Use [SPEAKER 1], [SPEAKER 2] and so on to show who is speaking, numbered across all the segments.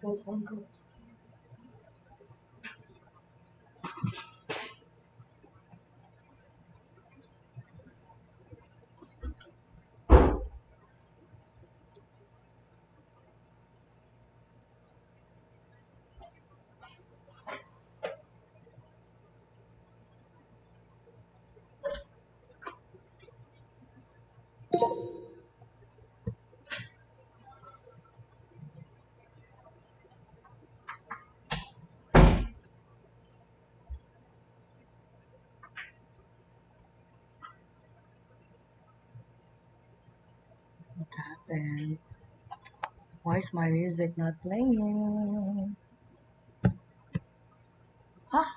[SPEAKER 1] What happened? Why is my music not playing? Huh?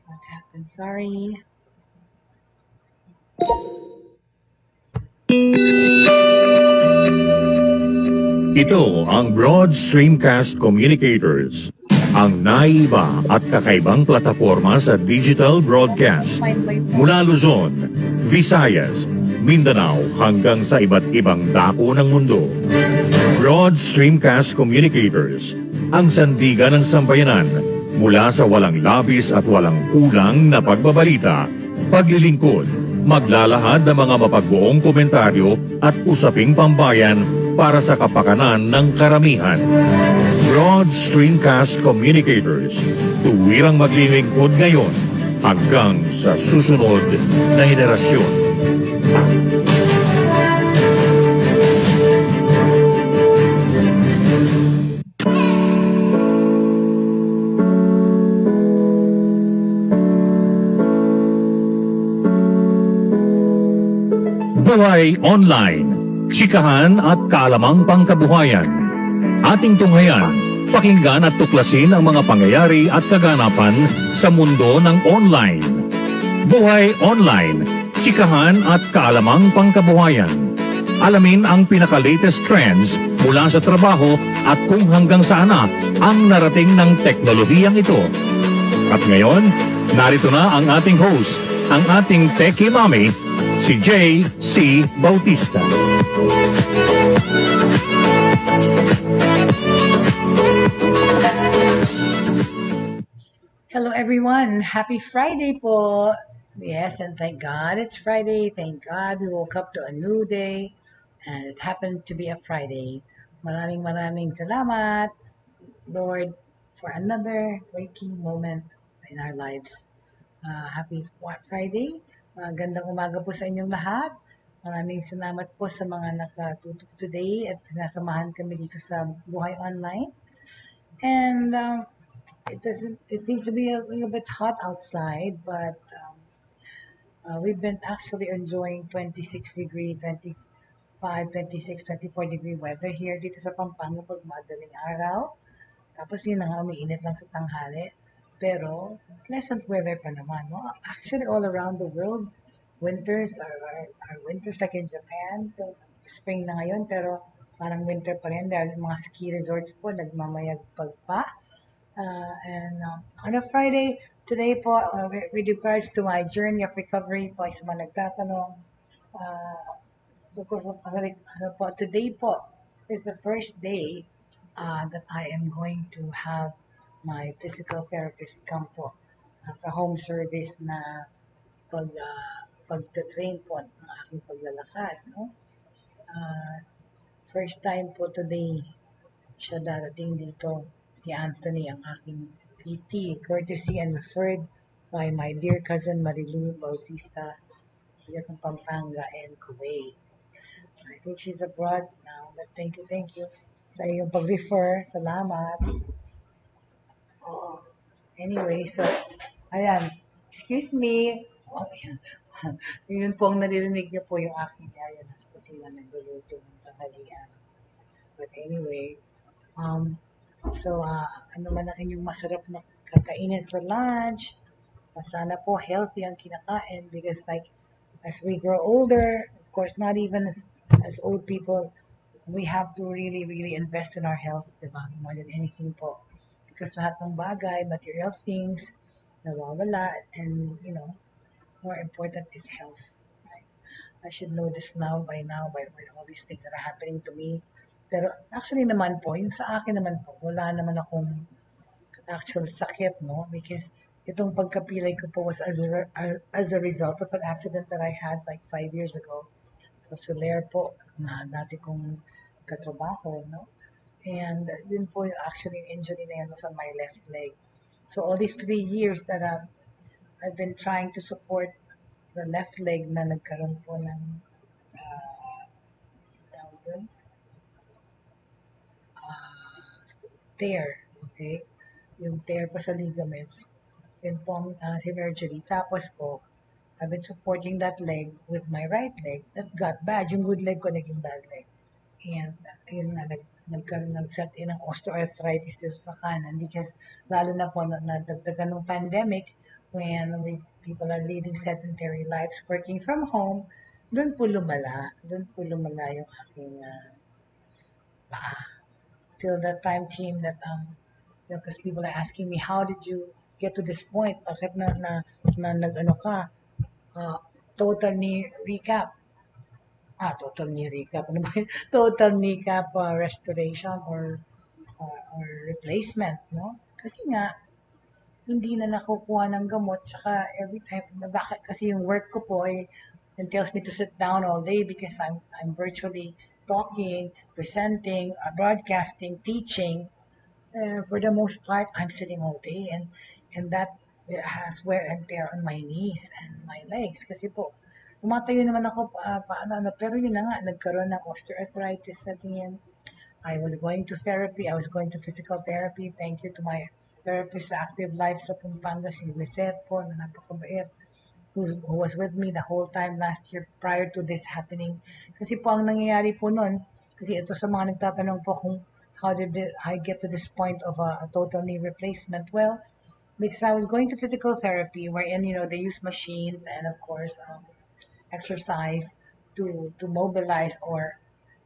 [SPEAKER 1] What happened? Sorry.
[SPEAKER 2] Ito ang Broad Stream Cast Communicators, ang naiba at kakaibang plataforma sa digital broadcast mula Luzon, Visayas, Mindanao hanggang sa iba't ibang dako ng mundo. Broad Stream Cast Communicators, ang sandigan ng sambayanan mula sa walang labis at walang kulang na pagbabalita, paglilingkod, maglalahad ng mga mapagbuong komentaryo at usaping pambayan para sa kapakanan ng karamihan. Broad Stream Cast Communicators, tuwirang maglilingkod ngayon hanggang sa susunod na henerasyon. Buhay Online, Chikahan at kaalamang pangkabuhayan. Ating tunghayan, pakinggan at tuklasin ang mga pangyayari at kaganapan sa mundo ng online. Buhay Online, Chikahan at kaalamang pangkabuhayan. Alamin ang pinaka-latest trends mula sa trabaho at kung hanggang saan na ang narating ng teknolohiyang ito. At ngayon, narito na ang ating host, ang ating Techiemommy, si Jaye C. Bautista.
[SPEAKER 1] Hello everyone. Happy Friday po. Yes, and thank God it's Friday. Thank God we woke up to a new day and it happened to be a Friday. Maraming salamat, Lord, for another waking moment in our lives. Happy Friday. Gandang umaga po sa inyong lahat. Maraming salamat po sa mga nakatutok today at nasamahan kami dito sa Buhay Online. And it seems to be a little bit hot outside, but we've been actually enjoying 26-degree, 25, 26, 24-degree weather here dito sa Pampanga pag madaling araw. Tapos yun na nga, umiinit lang sa tanghali. Pero pleasant weather pa naman. No? Actually, all around the world, winters are winters like in Japan. So, spring na ngayon, pero parang winter pa rin. Dahil mga ski resorts po, nagmamayagpag pa. And on a Friday, today po, with regards to my journey of recovery po, sa mga nagtatanong, today po is the first day that I am going to have my physical therapist come po sa home service na pagta-train po ng aking paglalakad. No? First time po today siya darating dito, si Anthony, ang aking PT, courtesy and referred by my dear cousin Marilu Bautista here from Pampanga and Kuwait. I think she's abroad now, but thank you sa iyong pag-refer. Salamat. Anyway, so, ayan. Excuse me. Yun po ang naririnig niyo po yung aking area na sa kusina nagluluto ng tanghalian. But anyway, so, ano man ang inyong masarap na kakainin for lunch, sana po healthy ang kinakain because like, as we grow older, of course, not even as old people, we have to really, really invest in our health, diba? More than anything po. Because lahat ng bagay, material things, nawawala, and, more important is health. Right? I should know this by now, by all these things that are happening to me. Pero actually naman po, yung sa akin naman po, wala naman akong actual sakit, no? Because itong pagkapilay ko po was as a result of an accident that I had like 5 years ago. So, Soler po, na dati kong katrabaho, no? And yun po yung actually injury na yun was on my left leg. So, all these 3 years that I've been trying to support the left leg na nagkaroon po ng tawag doon, tear. Okay? Yung tear po sa ligaments. Yun po ang surgery. Tapos po, I've been supporting that leg with my right leg that got bad. Yung good leg ko naging bad leg. And yun nga, nag-set in ng osteoarthritis dito sa kanan because lalo na po nadagdagan ng pandemic when people are leading sedentary lives, working from home, doon po lumala yung aking paa. Till that time came that, because people are asking me, how did you get to this point? Bakit na nag-ano ka? Total knee recap. Total knee recap. Ano ba yun? Total kneecap restoration or replacement, no? Kasi nga, hindi na nakukuha ng gamot. Saka every time, bakit kasi yung work ko po it tells me to sit down all day because I'm virtually talking, presenting, broadcasting, teaching. For the most part, I'm sitting all day and that has wear and tear on my knees and my legs. Kasi po, umatayo naman ako paano, pero yun na nga, nagkaroon ng osteoarthritis sa tingin. I was going to therapy, I was going to physical therapy. Thank you to my therapist sa Active Life sa Pampanga, si Lisette po, na napakabait, who was with me the whole time last year prior to this happening. Kasi po ang nangyayari po nun, kasi ito sa mga nagtatanong po kung how did I get to this point of a total knee replacement? Well, because I was going to physical therapy wherein, they use machines and of course, exercise to mobilize or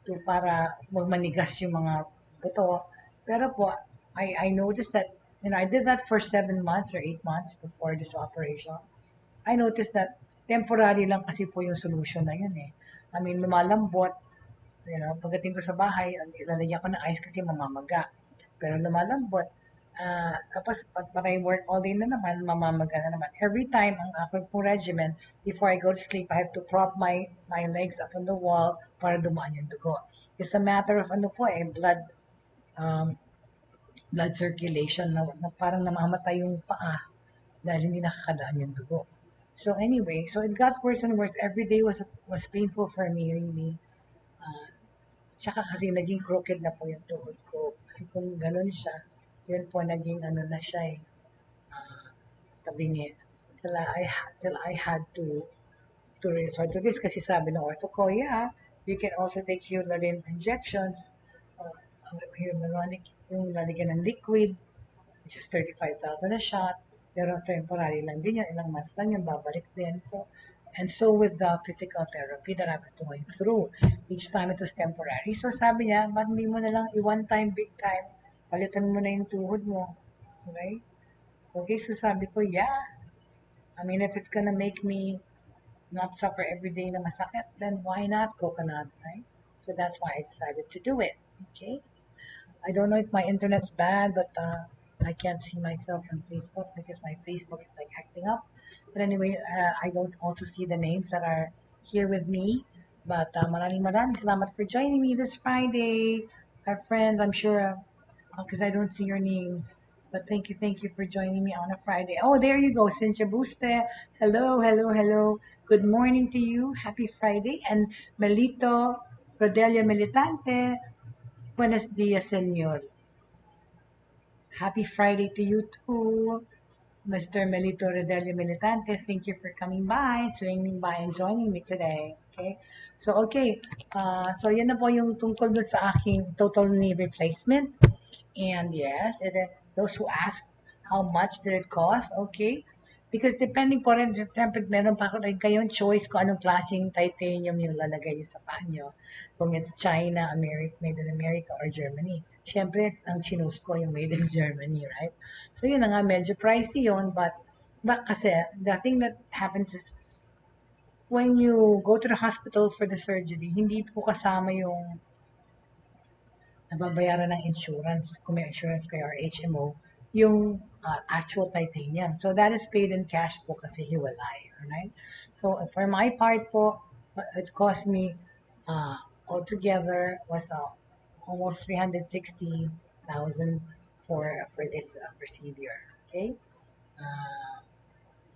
[SPEAKER 1] to para magmanigas yung mga buto. Pero po, I noticed that, I did that for 7 months or 8 months before this operation. I noticed that temporary lang kasi po yung solution na yun eh. I mean, lumalambot, pagdating ko sa bahay, ilalagyan ko ng ice kasi mamamaga. Pero lumalambot. Tapos, pag I work all day na naman, mamamaga na naman. Every time, ang aking pong regimen, before I go to sleep, I have to prop my legs up on the wall para dumaan yung dugo. It's a matter of um, blood circulation na parang namamatay yung paa dahil hindi nakakadaan yung dugo. So anyway, so it got worse and worse. Every day was painful for me, really. Tsaka kasi naging crooked na po yung tuhod ko. Kasi kung ganun siya, yun po naging ano na siya tabingi. Till I had to resort to this kasi sabi ng ortho ko, yeah, you can also take Kilalanin injections, uh, hyaluronic, yung lalagyan ng liquid, which is 35,000 a shot. Pero temporary lang din yun, ilang months lang yun, babalik din. And so with the physical therapy that I was going through, each time it was temporary. So sabi niya, ba't hindi mo na lang one time, big time, palitan mo na yung tuhod mo. Okay? Okay, so sabi ko, yeah. I mean, if it's gonna make me not suffer every day na masakit, then why not coconut, right? So that's why I decided to do it. Okay? I don't know if my internet's bad, but I can't see myself on Facebook because my Facebook is like acting up. But anyway, I don't also see the names that are here with me. But maraming salamat for joining me this Friday. Our friends, I'm sure, because I don't see your names. But thank you for joining me on a Friday. Oh, there you go, Cynthia Buste. Hello, hello, hello. Good morning to you. Happy Friday. And Melito Rodelia Militante. Buenos dias, Senor. Happy Friday to you too, Mr. Melito Redelio Militante. Thank you for coming by, swinging by, and joining me today. Okay? So yun na po yung tungkol dun sa aking total knee replacement. And yes, those who ask how much did it cost, okay? Because depending po rin, siyempre meron pa kayong choice kung anong klaseng titanium yung lalagay niyo sa paa nyo. Kung it's China, made in America, or Germany. Siyempre, ang chinose ko yung made in Germany, right? So yun na nga, medyo pricey yun, but kasi the thing that happens is when you go to the hospital for the surgery, hindi po kasama yung nababayaran ng insurance, kung may insurance kayo or HMO, yung actual titanium. So that is paid in cash po kasi hiwalay. Alright? So for my part po, it cost me altogether was almost 360,000 for this procedure. Okay?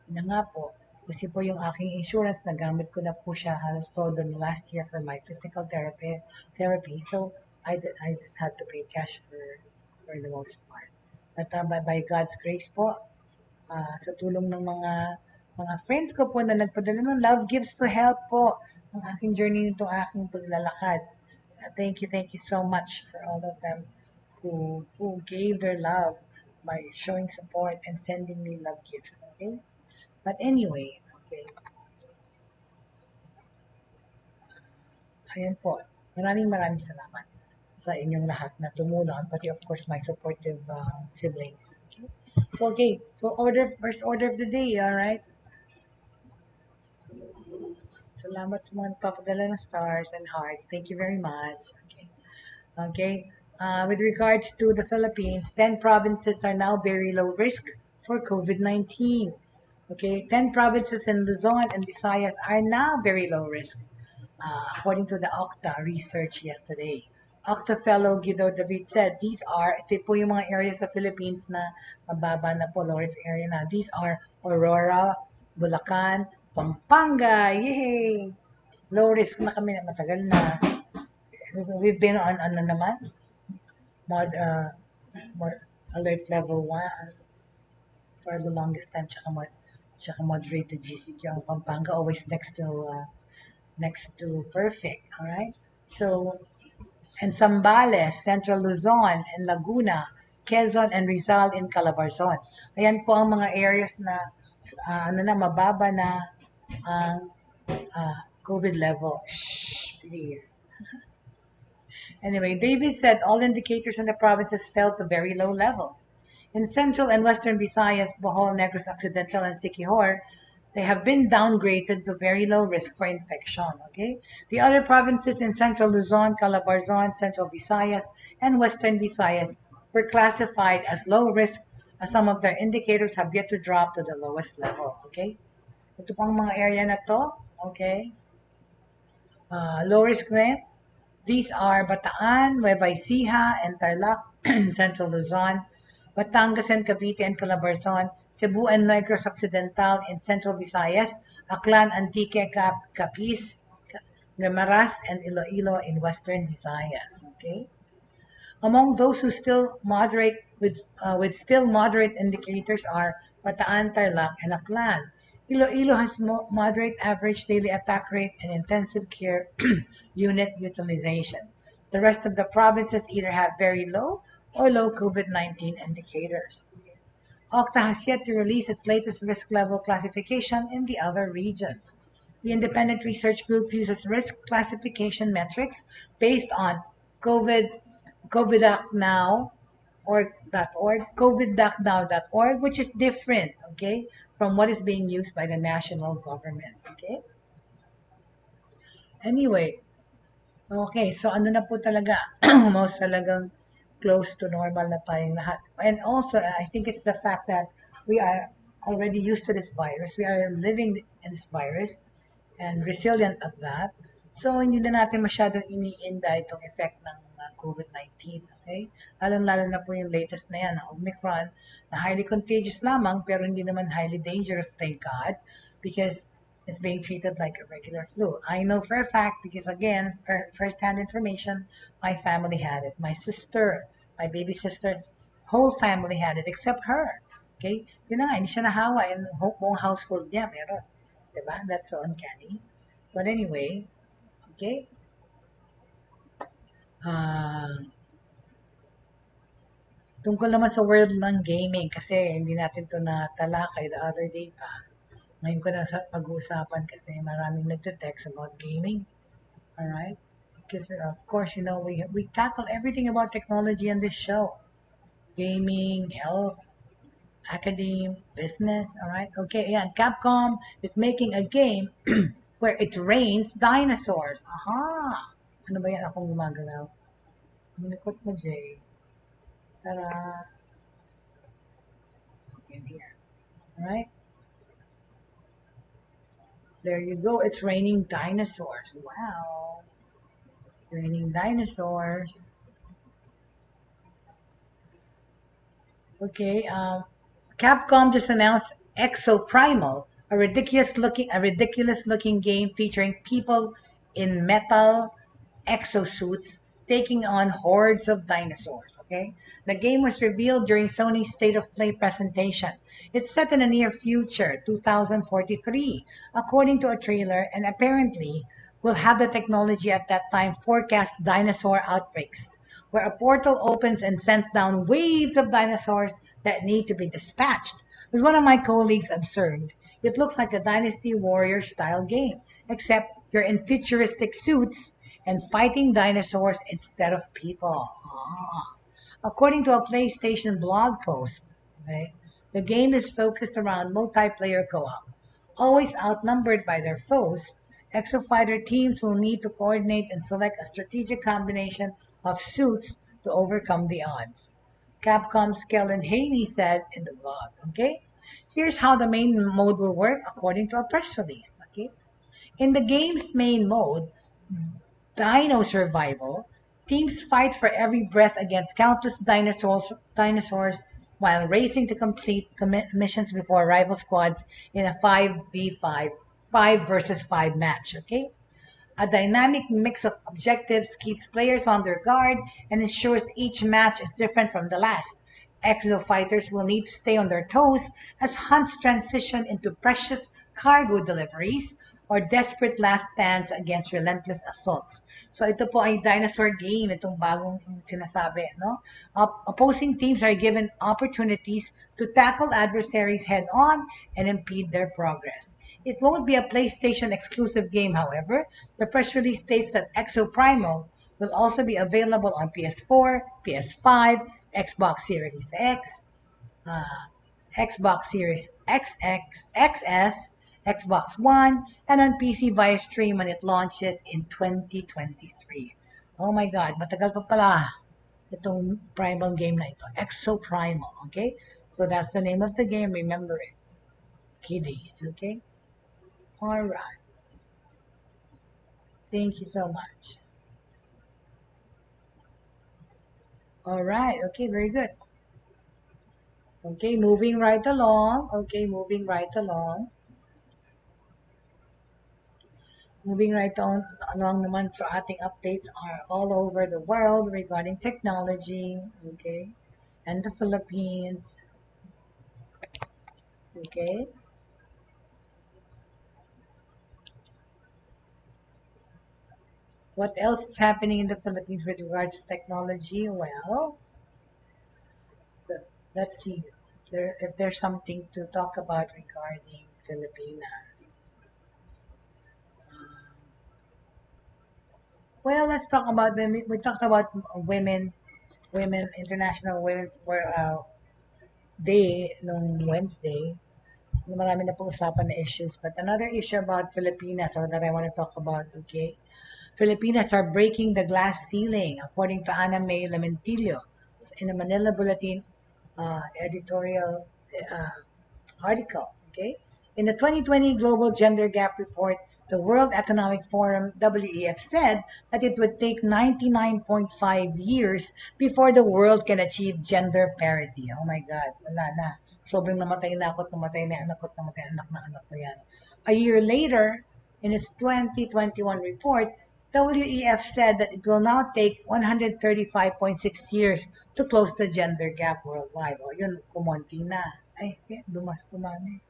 [SPEAKER 1] Na nga po, kasi po yung aking insurance, nagamit ko na po siya halos todo last year for my physical therapy. So, I just had to pay cash for the most part. But by God's grace po, sa tulong ng mga friends ko po na nagpadala ng love gifts to help po ang aking journey nitong aking paglalakad. Thank you so much for all of them who gave their love by showing support and sending me love gifts. Okay? But anyway, okay. Ayan po. Maraming salamat sa inyong lahat na tumulong, pati of course my supportive siblings. Okay? So first order of the day, all right? Salamat sa mga nagpapadala ng stars and hearts. Thank you very much. Okay. With regards to the Philippines, 10 provinces are now very low risk for COVID-19. Okay, 10 provinces in Luzon and Visayas are now very low risk, according to the Octa research yesterday. Octa fellow Guido David said, ito po yung mga areas sa Philippines na mababa na po, low risk area na. These are Aurora, Bulacan, Pampanga, yay! Low risk na kami, matagal na. We've been on ano naman? Mod alert level 1 for the longest time, tsaka moderated GCQ ang Pampanga, always next to perfect, all right? So, and Zambales, Central Luzon, and Laguna, Quezon, and Rizal in Calabarzon. Ayan po ang mga areas na mababa na ang COVID level. Shh, please. Anyway, David said all indicators in the provinces fell to very low levels. In Central and Western Visayas, Bohol, Negros Occidental, and Siquijor, they have been downgraded to very low risk for infection. Okay, the other provinces in Central Luzon, Calabarzon, Central Visayas, and Western Visayas were classified as low risk, as some of their indicators have yet to drop to the lowest level. Okay, ito pang mga area na to. Okay, low risk rin. These are Bataan, Nueva Ecija, and Tarlac, Central Luzon, Batangas and Cavite and Calabarzon, Cebu and Negros Occidental in Central Visayas, Aklan, Antique, Capiz, Guimaras, and Iloilo in Western Visayas. Okay. Among those who still moderate with still moderate indicators are Bataan, Tarlac, and Aklan. Iloilo has moderate average daily attack rate and intensive care unit utilization. The rest of the provinces either have very low or low COVID-19 indicators. Octa has yet to release its latest risk level classification in the other regions. The independent research group uses risk classification metrics based on covidocnow.org, which is different, okay, from what is being used by the national government. Okay? Anyway, okay, so ano na po talaga, most talagang close to normal na tayong lahat. And also, I think it's the fact that we are already used to this virus. We are living in this virus and resilient at that. So, hindi na natin masyadong iniinda itong effect ng COVID-19. Okay? Lalo na po yung latest na yan, Omicron, na highly contagious lamang, pero hindi naman highly dangerous, thank God, because it's being treated like a regular flu. I know for a fact, because again, first-hand information, my family had it. My sister, my baby sister's whole family had it, except her. Okay? Yun na nga, hindi siya nahawa, and buong household niya meron. Diba? That's so uncanny. But anyway, okay? Tungkol naman sa world ng gaming, kasi hindi natin to natalakay the other day pa. Ngayon ko na pag-uusapan kasi maraming nagte-text about gaming. Alright? Because of course, you know, we tackle everything about technology on this show. Gaming, health, academe, business, alright? Okay, yeah, Capcom is making a game where it rains dinosaurs. Aha! Ano ba yan? Akong gumagalaw. Malikot mo, Jay. Tara. In here. All right. There you go. It's raining dinosaurs. Wow. Raining dinosaurs. Okay. Capcom just announced Exoprimal, a ridiculous looking game featuring people in metal exosuits taking on hordes of dinosaurs. Okay, the game was revealed during Sony's State of Play presentation. It's set in the near future, 2043, according to a trailer, and apparently will have the technology at that time forecast dinosaur outbreaks, where a portal opens and sends down waves of dinosaurs that need to be dispatched. As one of my colleagues observed, it looks like a Dynasty Warrior style game, except you're in futuristic suits and fighting dinosaurs instead of people. According to a PlayStation blog post, okay, the game is focused around multiplayer co-op. Always outnumbered by their foes, Exofighter teams will need to coordinate and select a strategic combination of suits to overcome the odds. Capcom's Kellen Haney said in the blog. Okay, here's how the main mode will work according to a press release. Okay, in the game's main mode, Dino Survival, teams fight for every breath against countless dinosaurs while racing to complete missions before rival squads in a 5v5, 5 versus 5 match. Okay? A dynamic mix of objectives keeps players on their guard and ensures each match is different from the last. Exo fighters will need to stay on their toes as hunts transition into precious cargo deliveries or desperate last stands against relentless assaults. So ito po ay dinosaur game, itong bagong sinasabi. No? Opposing teams are given opportunities to tackle adversaries head-on and impede their progress. It won't be a PlayStation exclusive game, however. The press release states that Exo Primal will also be available on PS4, PS5, Xbox Series X, uh, Xbox Series XS, Xbox One, and on PC via stream when it launches in 2023. Oh my God, matagal pa pala itong Primal game na ito. Exo Primal, okay? So that's the name of the game, remember it. Kiddies, okay? Alright, thank you so much. Alright, okay, very good. Okay, moving right along. Okay, moving right along. Moving right on along naman, so ating updates are all over the world regarding technology, okay, and the Philippines, okay. What else is happening in the Philippines with regards to technology? Well, so let's see if there's something to talk about regarding Filipinas. Um, well, let's talk about them. We talked about women, International Women's Day nung Wednesday. Marami na pag-usapan na issues. But another issue about Filipinas that I want to talk about, okay? Filipinas are breaking the glass ceiling, according to Ana May Lamentillo in a Manila Bulletin editorial uh, article. Okay, in the 2020 Global Gender Gap Report, the World Economic Forum (WEF) said that it would take 99.5 years before the world can achieve gender parity. Oh my God, wala na. Sobrang namatay na ako, namatay na anak ko, namatay anak na anak ko yan. A year later, in its 2021 report, WEF said that it will now take 135.6 years to close the gender gap worldwide. O yun, kumonti na. Ay, dumami.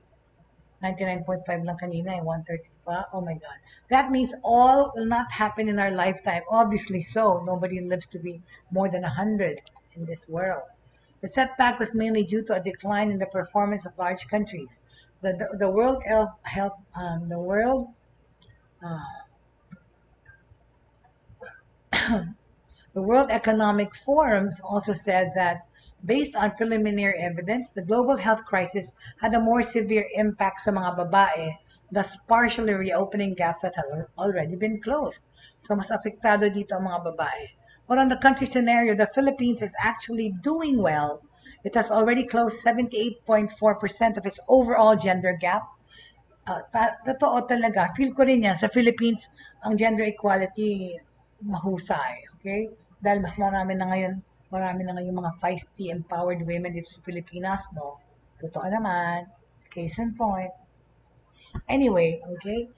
[SPEAKER 1] 99.5 lang kanina, 130 pa. Oh my God. That means all will not happen in our lifetime. Obviously so. Nobody lives to be more than 100 in this world. The setback was mainly due to a decline in the performance of large countries. The World Health, the World uh, The World Economic Forum also said that, based on preliminary evidence, the global health crisis had a more severe impact sa mga babae, thus partially reopening gaps that had already been closed. So mas apektado dito ang mga babae. But on the country scenario, the Philippines is actually doing well. It has already closed 78.4% of its overall gender gap. Totoo talaga, feel ko rin yan, sa Philippines, ang gender equality, mahusay, okay? Dahil marami na ngayon mga feisty, empowered women dito sa Pilipinas, no? Totoo naman, case in point. Anyway, okay?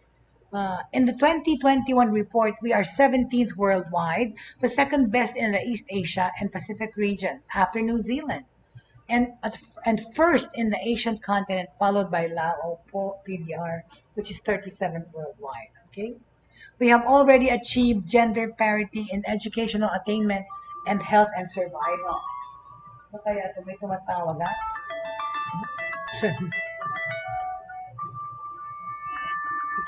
[SPEAKER 1] In the 2021 report, we are 17th worldwide, the second best in the East Asia and Pacific region, after New Zealand. And first in the Asian continent, followed by Laos, PDR, which is 37th worldwide. Okay, we have already achieved gender parity in educational attainment and health and survival. So kaya ito may tumatawag ha?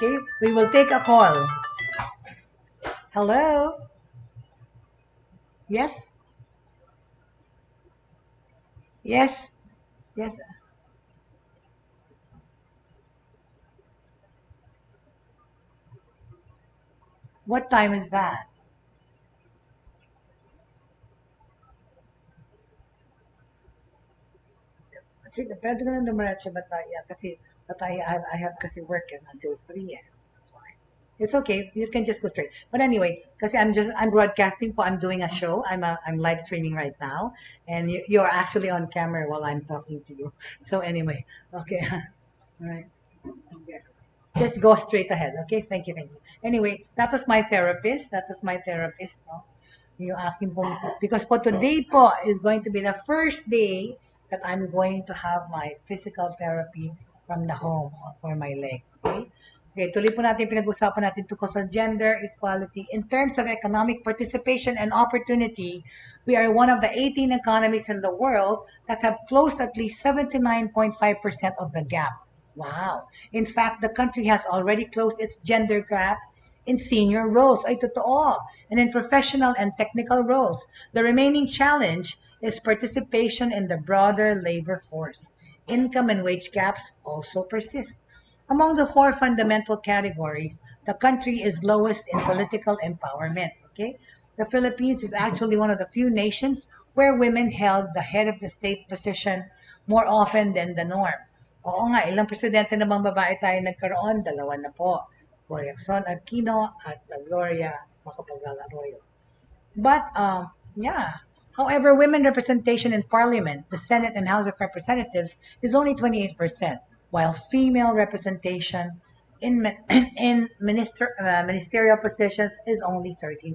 [SPEAKER 1] Okay, we will take a call. Hello? Yes? Yes? Yes? What time is that? Kasi pwede ka na dumiretso Bataya kasi Bataya I have kasi work until 3 eh. That's why. It's okay. You can just go straight. But anyway, kasi I'm broadcasting po. I'm doing a show. I'm live streaming right now, and you're actually on camera while I'm talking to you. So anyway, okay, all right. Okay. Just go straight ahead. Okay, thank you, thank you. Anyway, that was my therapist. That was my therapist. No? Yung aking po, because po today po is going to be the first day that I'm going to have my physical therapy from the home for my leg. Okay? Okay, tuloy po natin pinag-usapan natin tungkol sa gender equality. In terms of economic participation and opportunity, we are one of the 18 economies in the world that have closed at least 79.5% of the gap. Wow. In fact, the country has already closed its gender gap in senior roles. Ay, totoo. And in professional and technical roles. The remaining challenge is participation in the broader labor force. Income and wage gaps also persist. Among the four fundamental categories, the country is lowest in political empowerment. Okay? The Philippines is actually one of the few nations where women held the head of the state position more often than the norm. Oo nga, ilang presidente namang babae tayo nagkaroon? Dalawa na po. Corazon Aquino at Gloria Macapagal Arroyo. But, yeah. However, women representation in Parliament, the Senate and House of Representatives is only 28%, while female representation in, ministerial positions is only 13%.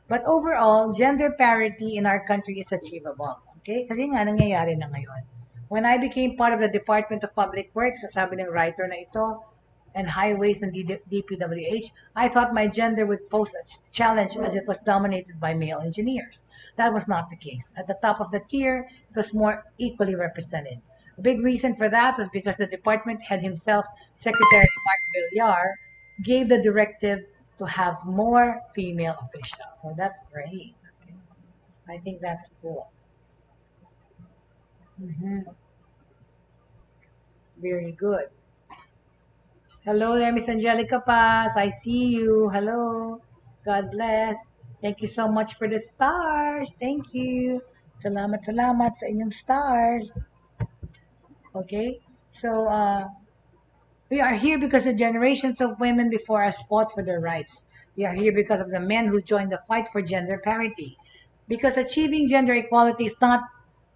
[SPEAKER 1] But overall, gender parity in our country is achievable. Okay? Kasi nga, nangyayari na ngayon. When I became part of the Department of Public Works, sabi ng writer na ito, and highways and DPWH, I thought my gender would pose a challenge as it was dominated by male engineers. That was not the case. At the top of the tier, it was more equally represented. A big reason for that was because the department head himself, Secretary Mark Villar, gave the directive to have more female officials. So that's great. Okay. I think that's cool. Very good. Hello there, Miss Angelica Paz. I see you. Hello. God bless. Thank you so much for the stars. Thank you. Salamat, salamat sa inyong stars. Okay? So, we are here because the generations of women before us fought for their rights. We are here because of the men who joined the fight for gender parity. Because achieving gender equality is not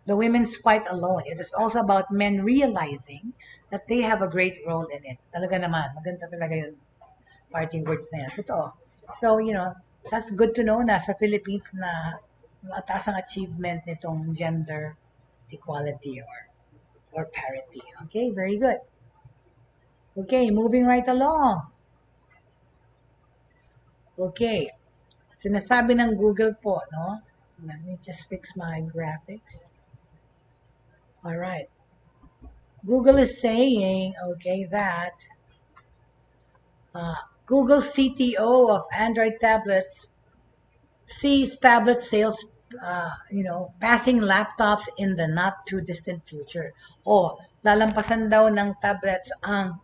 [SPEAKER 1] the women's fight alone. It is also about men realizing that they have a great role in it. Talaga naman, maganda talaga yung parting words na yan. Totoo. So, that's good to know na sa Philippines na mataas ang achievement nitong gender equality or parity. Okay, very good. Okay, moving right along. Okay, sinasabi ng Google po, no? Let me just fix my graphics. All right. Google is saying, okay, that Google CTO of Android tablets sees tablet sales, passing laptops in the not too distant future. Lalampasan daw ng tablets ang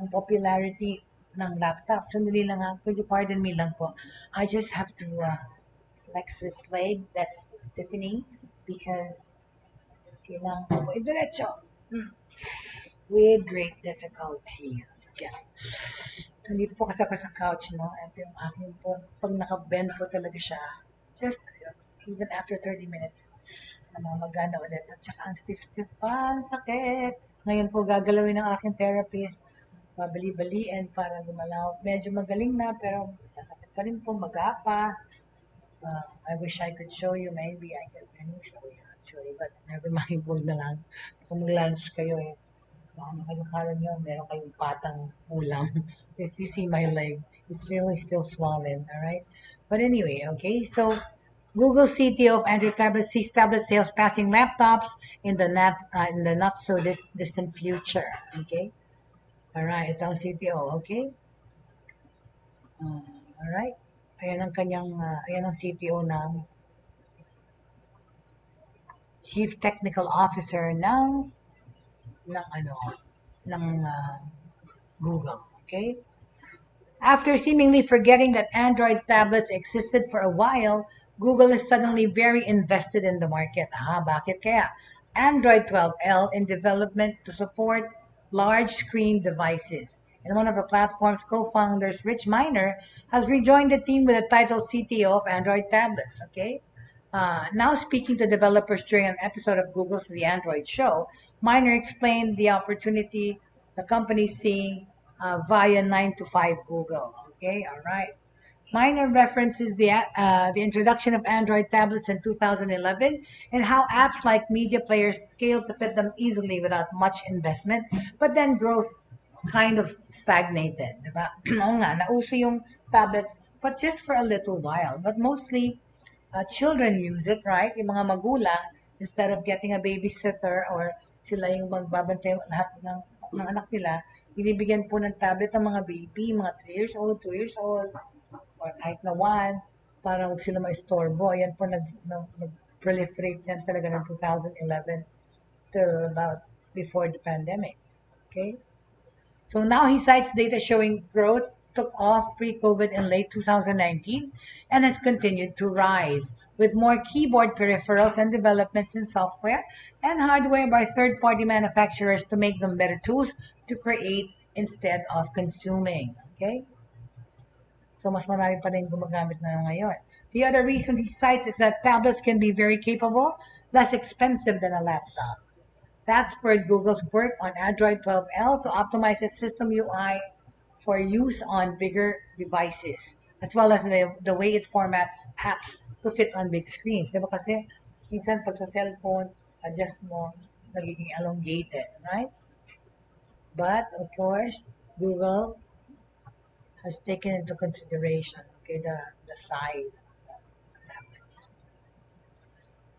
[SPEAKER 1] popularity ng laptop. Sandali lang ha. Could you pardon me lang po? I just have to flex his leg. That's stiffening because kailangan ko i-diretso. With great difficulty. Yeah. Nandito po kasi ako sa couch, no? Ito yung aking po, pag naka-bend po talaga siya, just even after 30 minutes, namamagana ulit. At saka ang stiff-stiff pa, ang sakit. Ngayon po gagalawin ng aking therapist, babali-baliin para gumalaw. Medyo magaling na, pero masakit pa rin po, magapa. I wish I could show you, maybe I can show you actually, but never mind, huwag na lang. Kung mag-lunch kayo kala nyo, meron kayong patang ulam. If you see my leg, it's really still swollen, all right? But anyway, okay, so Google CTO of Android tablet sees tablet sales passing laptops in the not so distant future, okay? All right, ito ang CTO, okay? All right, ayan ang kanyang, ayan ang CTO ng Chief Technical Officer ng Google. Okay? After seemingly forgetting that Android tablets existed for a while, Google is suddenly very invested in the market. Bakit kaya? Android 12L in development to support large screen devices. And one of the platform's co-founders, Rich Miner, has rejoined the team with the title CTO of Android tablets. Okay? Now speaking to developers during an episode of Google's The Android Show, Miner explained the opportunity the company is seeing via 9 to 5 Google. Okay, all right. Miner references the introduction of Android tablets in 2011 and how apps like media players scaled to fit them easily without much investment, but then growth kind of stagnated. Diba? Oo nga, nauso yung tablets, but just for a little while. But mostly, children use it, right? Yung mga magulang, instead of getting a babysitter or sila yung magbabantay lahat ng anak nila, binibigyan po ng tablet ang mga baby, mga 3 years old, 2 years old, or kahit na 1, para huwag sila ma-istorbo. Ayan po, nag-proliferate yan talaga ng 2011 till about before the pandemic. Okay? So now he cites data showing growth took off pre-COVID in late 2019 and has continued to rise, with more keyboard peripherals and developments in software and hardware by third-party manufacturers to make them better tools to create instead of consuming. Okay? So mas marami pa rin gumagamit na ngayon. The other reason he cites is that tablets can be very capable, less expensive than a laptop. That spurred Google's work on Android 12L to optimize its system UI for use on bigger devices, as well as the way it formats apps to fit on big screens. Diba kasi, minsan pag sa cellphone, adjust mo, nagiging elongated, right? But, of course, Google has taken into consideration, okay, the size of the tablets.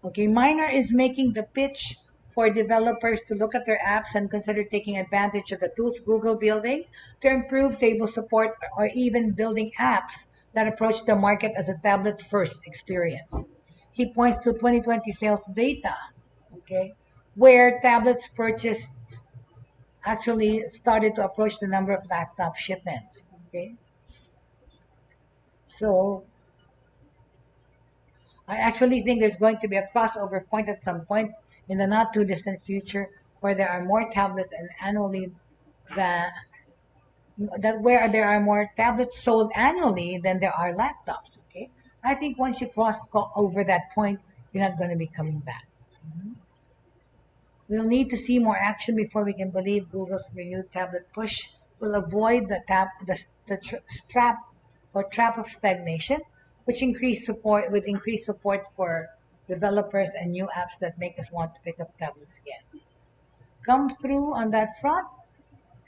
[SPEAKER 1] Okay, Miner is making the pitch for developers to look at their apps and consider taking advantage of the tools Google building to improve table support or even building apps that approach the market as a tablet-first experience. He points to 2020 sales data, okay, where tablets purchased actually started to approach the number of laptop shipments, okay? So I actually think there's going to be a crossover point at some point in the not too distant future where there are more tablets and annually that where there are more tablets sold annually than there are laptops. Okay, I think once you cross over that point, you're not going to be coming back. We'll need to see more action before we can believe Google's renewed tablet push will avoid the trap of stagnation, which increased support for developers and new apps that make us want to pick up tablets again. Come through on that front,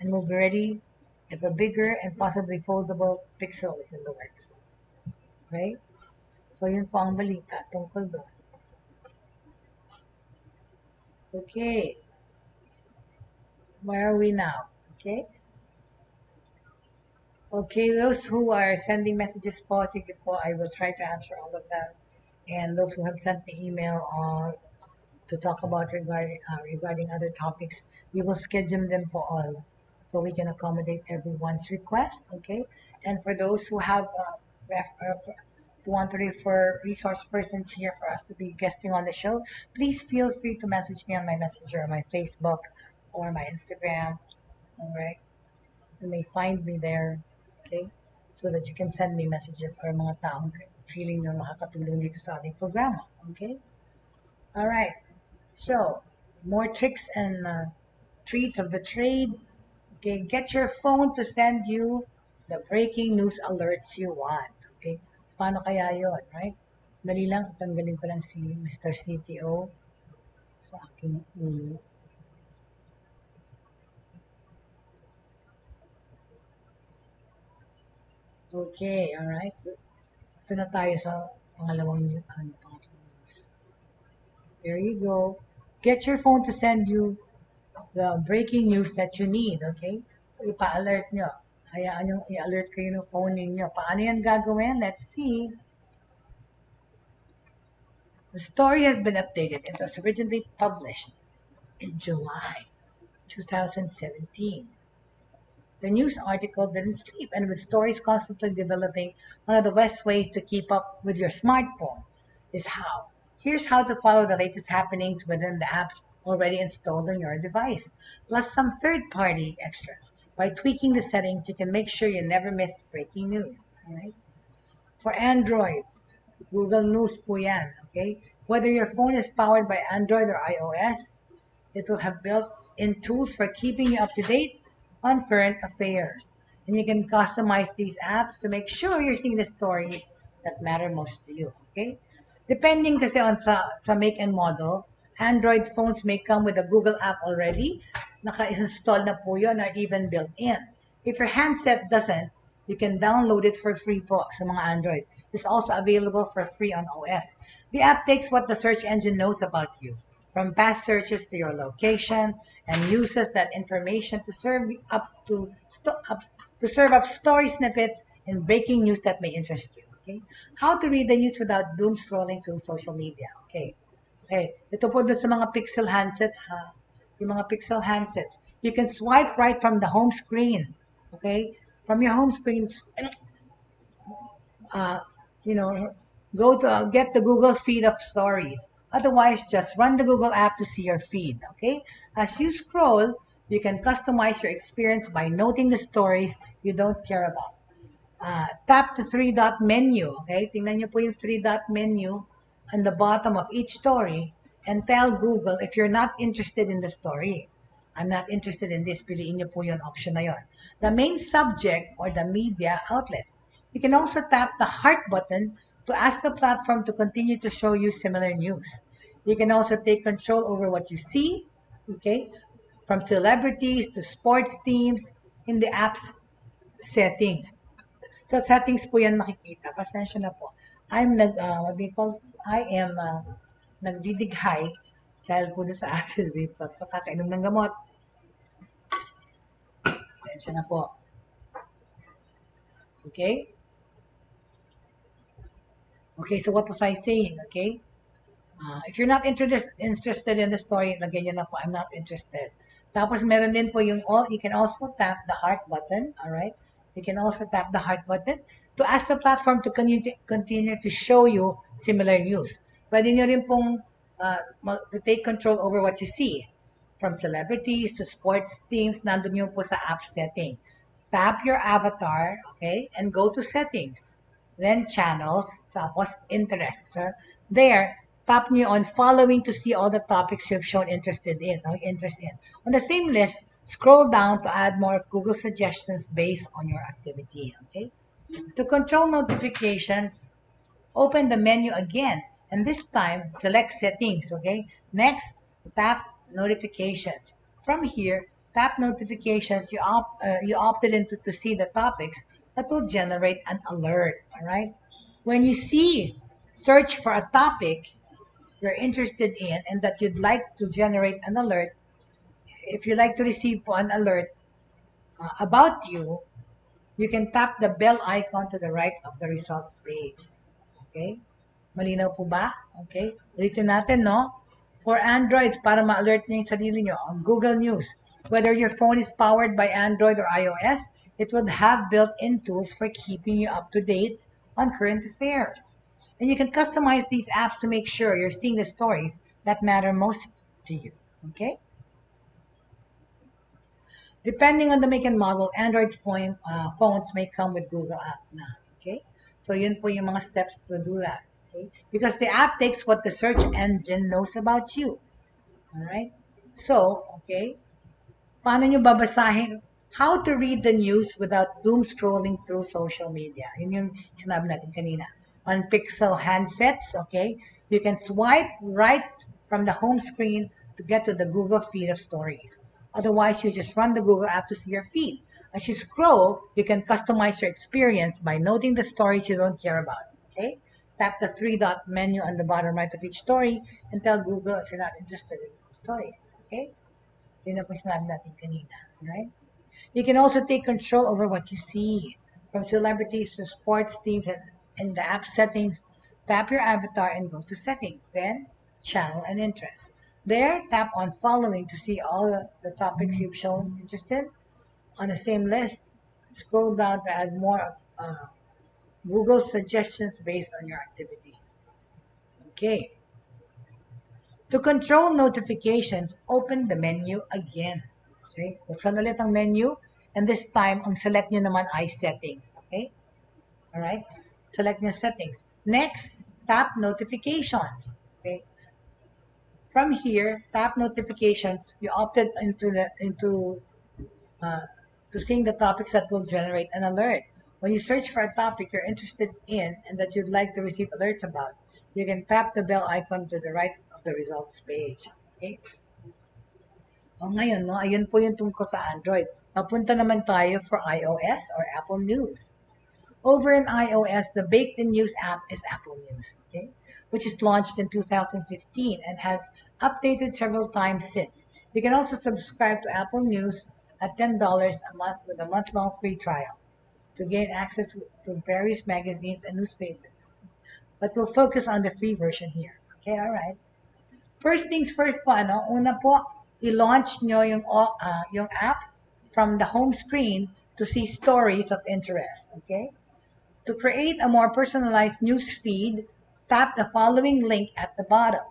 [SPEAKER 1] and we'll be ready if a bigger and possibly foldable Pixel is in the works. Okay? So yun po ang balita tungkol doon. Okay. Where are we now? Okay. Okay, those who are sending messages po, sige po, I will try to answer all of them. And those who have sent the email to talk about regarding other topics, we will schedule them for all so we can accommodate everyone's request, okay? And for those who have want to refer resource persons here for us to be guesting on the show, please feel free to message me on my messenger, my Facebook, or my Instagram. All right, you may find me there, okay, so that you can send me messages or mga taong feeling na makakatulong dito sa ating programa. Okay, all right. So more tricks and treats of the trade. Okay, get your phone to send you the breaking news alerts you want. Okay, paano kaya yon, right? Dali lang, tanggalin ko lang si Mr. CTO sa aking ulo. Okay, alright. So, ito na tayo sa pangalawang news. There you go. Get your phone to send you the breaking news that you need, okay? Ipa-alert nyo. Hayaan nyo, i-alert kayo ng phone ninyo. Paano yan gagawin? Let's see. The story has been updated. It was originally published in July 2017. The news article didn't sleep, and with stories constantly developing, one of the best ways to keep up with your smartphone is how. Here's how to follow the latest happenings within the apps already installed on your device, plus some third-party extras. By tweaking the settings, you can make sure you never miss breaking news. All right? For Android, Google News po yan, okay? Whether your phone is powered by Android or iOS, it will have built-in tools for keeping you up to date on current affairs. And you can customize these apps to make sure you're seeing the stories that matter most to you, okay? Depending kasi on sa make and model, Android phones may come with a Google app already. Naka-install na po yun or even built in. If your handset doesn't, you can download it for free po sa mga Android. It's also available for free on OS. The app takes what the search engine knows about you, from past searches to your location, and uses that information to serve up story snippets and breaking news that may interest you. Okay? How to read the news without doom scrolling through social media. Okay. Okay. Ito po doon sa mga pixel handset ha. Yung mga pixel handsets. You can swipe right from the home screen. Okay? From your home screen, go to get the Google feed of stories. Otherwise, just run the Google app to see your feed, okay? As you scroll, you can customize your experience by noting the stories you don't care about. Tap the three-dot menu, okay? Tingnan nyo po yung three-dot menu on the bottom of each story and tell Google if you're not interested in the story. I'm not interested in this. Piliin nyo po yung option na yon. The main subject or the media outlet. You can also tap the heart button to ask the platform to continue to show you similar news. You can also take control over what you see, okay, from celebrities to sports teams in the app's settings. Sa settings po yan makikita. Pasensya na po. I am nagdidighay dahil po sa acid reflux. So, kakainom ng gamot. Pasensya na po. Okay? Okay, so what was I saying? Okay? If you're not interested in the story, lagyan nyo na po, I'm not interested. Tapos meron din po yung you can also tap the heart button, alright? You can also tap the heart button to ask the platform to continue to show you similar news. Pwede nyo rin pong to take control over what you see. From celebrities to sports teams, nandun yung po sa app setting. Tap your avatar, okay, and go to settings. Then channels, tapos interests. There, tap nyo on following to see all the topics you've shown interest in. On the same list, scroll down to add more of Google suggestions based on your activity. Okay? To control notifications, open the menu again, and this time select settings. Okay? Next, tap notifications. From here, tap notifications. You opted into to see the topics that will generate an alert. All right? When you search for a topic you're interested in and that you'd like to generate an alert, if you like to receive an alert about you, you can tap the bell icon to the right of the results page. Okay? Malinaw po ba? Okay? Ulitin natin, no? For Androids, para ma-alert niyo yung sarili nyo on Google News, whether your phone is powered by Android or iOS, it would have built-in tools for keeping you up to date on current affairs. And you can customize these apps to make sure you're seeing the stories that matter most to you. Okay? Depending on the make and model, Android phones may come with Google app na. Okay? So yun po yung mga steps to do that. Okay? Because the app takes what the search engine knows about you. Alright? So, okay, paano nyo babasahin? How to read the news without doom scrolling through social media. Yun yung sinabi natin kanina. On Pixel handsets, okay, you can swipe right from the home screen to get to the Google feed of stories. Otherwise, you just run the Google app to see your feed. As you scroll, you can customize your experience by noting the stories you don't care about. Okay? Tap the three-dot menu on the bottom right of each story and tell Google if you're not interested in the story. Okay? Yun na po sinabi natin kanina. Right? You can also take control over what you see. From celebrities to sports teams and in the app settings, tap your avatar and go to settings. Then, channel and interest. There, tap on following to see all the topics you've shown interest in. On the same list, scroll down to add more of Google suggestions based on your activity. Okay. To control notifications, open the menu again. Okay? Buksan ulit ang menu, and this time, ang select nyo naman ay settings. Okay? Alright? Select nyo settings. Next, tap notifications. Okay? From here, tap notifications. You opted to seeing the topics that will generate an alert. When you search for a topic you're interested in and that you'd like to receive alerts about, you can tap the bell icon to the right of the results page. Okay? O ngayon, no, ayun po yung tungkol sa Android. Mapunta naman tayo for iOS or Apple News. Over in iOS, the baked-in news app is Apple News, okay, which is launched in 2015 and has updated several times since. You can also subscribe to Apple News at $10 a month with a month-long free trial to gain access to various magazines and newspapers. But we'll focus on the free version here. Okay, all right. First things first po, ano, una po, i-launch nyo yung app from the home screen to see stories of interest, okay? To create a more personalized news feed, tap the following link at the bottom.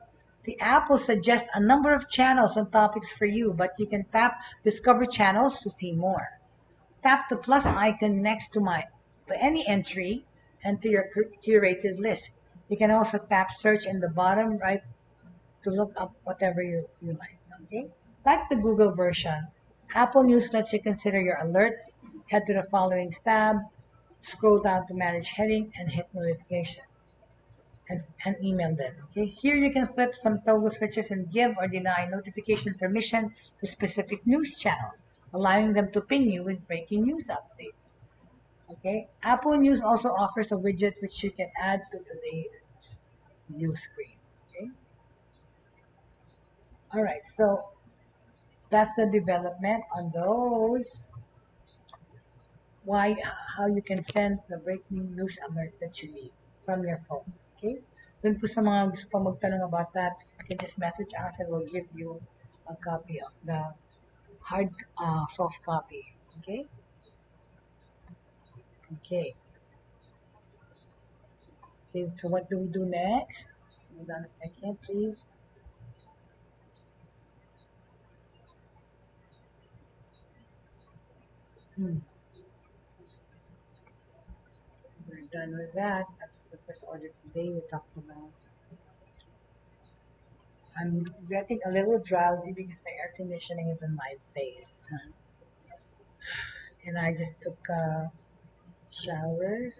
[SPEAKER 1] The app will suggest a number of channels and topics for you, but you can tap Discover Channels to see more. Tap the plus icon next to any entry and to your curated list. You can also tap Search in the bottom right to look up whatever you like. Okay? Like the Google version, Apple News lets you consider your alerts. Head to the following tab, scroll down to manage heading, and hit notification. And email them. Okay? Here you can flip some toggle switches and give or deny notification permission to specific news channels, allowing them to ping you with breaking news updates. Okay? Apple News also offers a widget which you can add to today's news screen. Okay? All right, so that's the development on those. How you can send the breaking news alert that you need from your phone. Okay? Dun po sa mga gusto pa magtanong about that, you can just message us and we'll give you a copy of the soft copy. Okay? Okay. Okay, so what do we do next? Hold on a second, please. We're done with that. That was the first order today. We talked about. I'm getting a little drowsy because the air conditioning is in my face. And I just took a shower.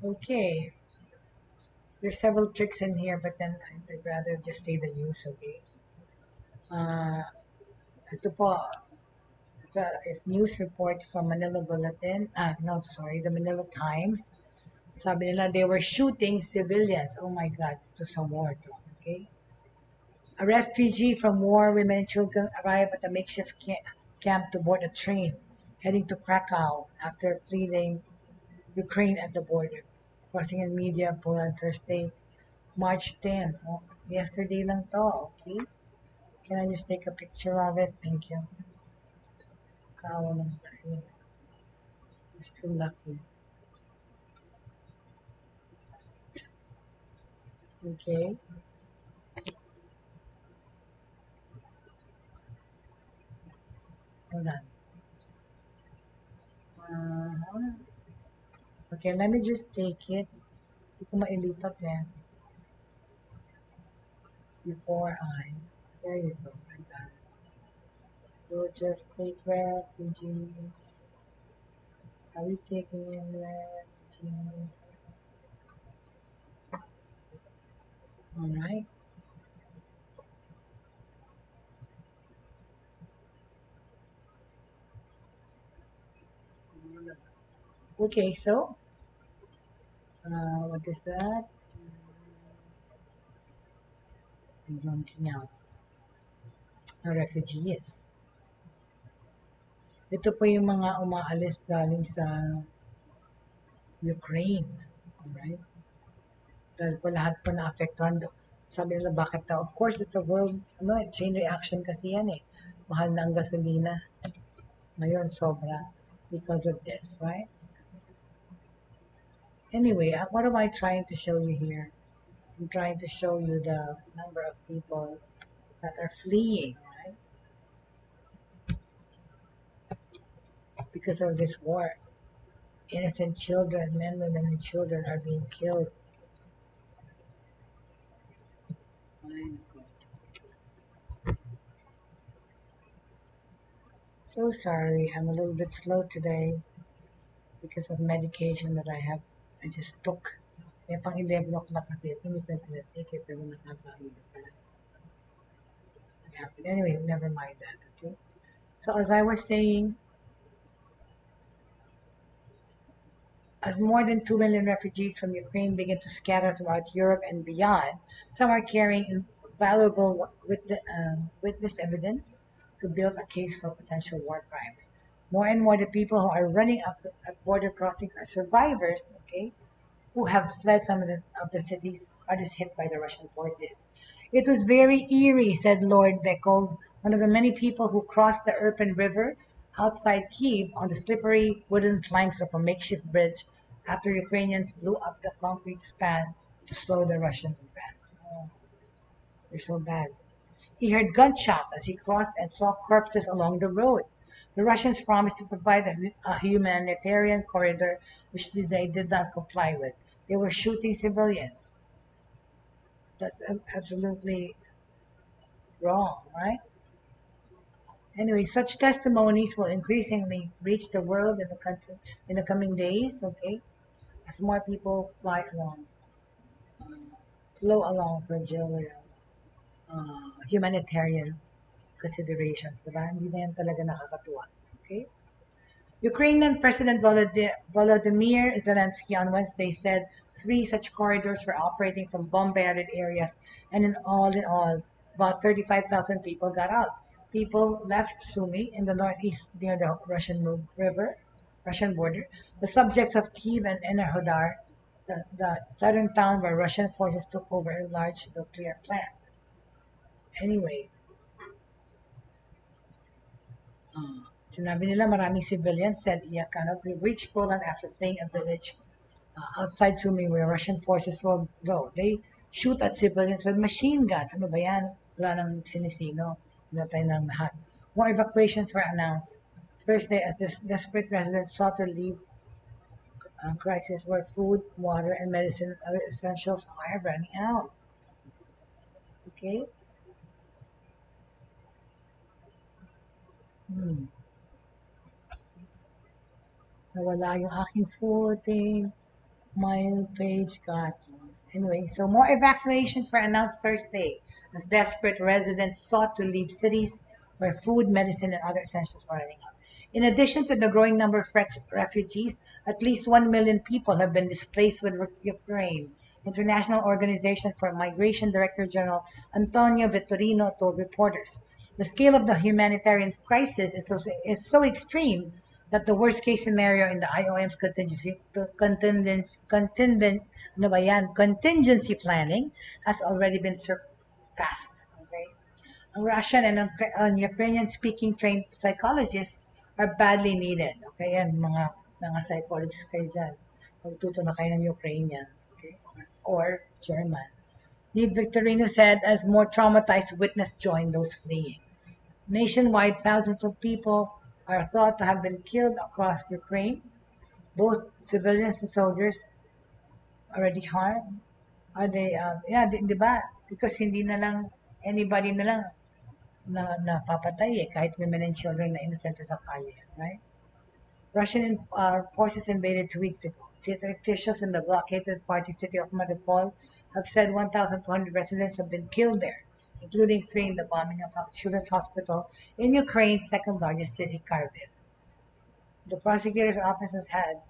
[SPEAKER 1] Okay. There's several tricks in here, but then I'd rather just say the news, okay? Uh, ito po, it's news report from Manila Bulletin. No, sorry, the Manila Times. Sabi nila, they were shooting civilians. Oh my God, ito sa war to, okay? A refugee from war, women and children arrive at a makeshift camp to board a train heading to Krakow after fleeing Ukraine at the border. Crossing in media po on Thursday, March 10. Oh, yesterday lang to, okay? Can I just take a picture of it? Thank you. Kaawa naman kasi. You're still lucky. Okay. Hold on. Uh, okay, let me just take it. Hindi ko mailipat eh. Before I. There you go. I got it. We'll just take refugees. Are we taking in refugees? All right. Okay, so what is that? Zonking out. A refugee is. Ito po yung mga umaalis galing sa Ukraine. Alright? Dahil po lahat po naapektuhan. Sabi nila, bakit daw? Of course, it's a world, chain reaction kasi yan eh. Mahal na ang gasolina. Ngayon, sobra. Because of this, right? Anyway, what am I trying to show you here? I'm trying to show you the number of people that are fleeing, right? Because of this war. Innocent children, men, women, and children are being killed. So sorry, I'm a little bit slow today because of medication that I just took. May pang 11 o'clock kasi, hindi pa take it, pero nakakahilo pala. Anyway, never mind that, okay? So as I was saying, as more than 2 million refugees from Ukraine begin to scatter throughout Europe and beyond, some are carrying valuable witness evidence to build a case for potential war crimes. More and more, the people who are running up at border crossings are survivors, okay, who have fled some of the cities hardest hit by the Russian forces. It was very eerie, said Lord Bekov, one of the many people who crossed the Irpin River outside Kiev on the slippery wooden planks of a makeshift bridge after Ukrainians blew up the concrete span to slow the Russian advance. Oh, they're so bad. He heard gunshots as he crossed and saw corpses along the road. The Russians promised to provide a humanitarian corridor, which they did not comply with. They were shooting civilians. That's absolutely wrong, right? Anyway, such testimonies will increasingly reach the world in the country in the coming days, okay, as more people flow along for humanitarian considerations, diba? Hindi na yan talaga nakakatuwa, okay? Ukrainian President Volodymyr Zelensky on Wednesday said 3 such corridors were operating from bombarded areas, and in all, about 35,000 people got out. People left Sumy in the northeast near the Russian border, the subjects of Kiev and Enerhodar, the southern town where Russian forces took over a large nuclear plant. Anyway, sinabi nila maraming civilians said Yakanov reached Poland after staying a village outside Sumy where Russian forces will go. They shoot at civilians with machine guns. Ano ba yan? Wala nang sinisino. Pinatay ng lahat. More evacuations were announced Thursday as this desperate residents sought to leave a crisis where food, water, and medicine and other essentials are running out. Okay? Nawala yung aking footing. My page got lost. Anyway, so more evacuations were announced Thursday as desperate residents sought to leave cities where food, medicine, and other essentials were running out. In addition to the growing number of refugees, at least 1 million people have been displaced with Ukraine. International Organization for Migration Director General Antonio Vittorino told reporters. The scale of the humanitarian crisis is so extreme that the worst case scenario in the IOM's contingency planning has already been surpassed. Okay? Russian and Ukrainian speaking trained psychologists are badly needed. Okay, yan, mga psychologists kayo dyan. Magtuto na kayo ng Ukrainian, okay, or German. Need Victorino said as more traumatized witness join those fleeing. Nationwide, thousands of people are thought to have been killed across Ukraine. Both civilians and soldiers already harmed. Are they, yeah, di ba? Because hindi na lang, anybody na lang napapatay kahit women and children na innocent sa kalye, right? Russian forces invaded 2 weeks ago. City officials in the blockaded party city of Mariupol have said 1,200 residents have been killed there, including 3 in the bombing of a children's hospital in Ukraine's second largest city, Kharkiv. The prosecutor's office has had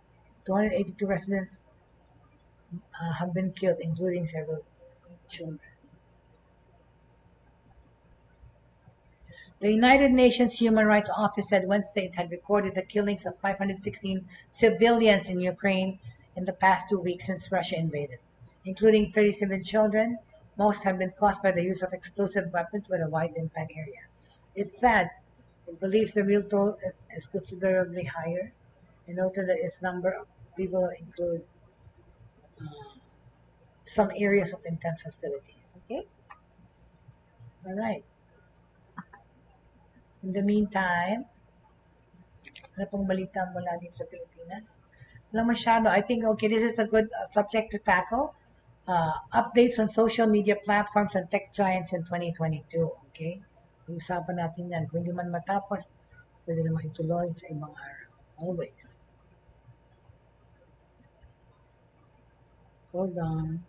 [SPEAKER 1] 282 residents have been killed, including several children. The United Nations Human Rights Office said Wednesday it had recorded the killings of 516 civilians in Ukraine in the past 2 weeks since Russia invaded, including 37 children. Most have been caused by the use of explosive weapons with a wide impact area. It's sad. It believes the real toll is considerably higher. It noted that its number of people include some areas of intense hostilities. Okay? All right. In the meantime, ano pong balita mula din sa Pilipinas? Wala masyado. I think, okay, this is a good subject to tackle. Updates on social media platforms and tech giants in 2022. Okay? Usapan natin yan. Kung hindi man matapos, pwede naman ituloy sa ibang araw. Always. Hold on.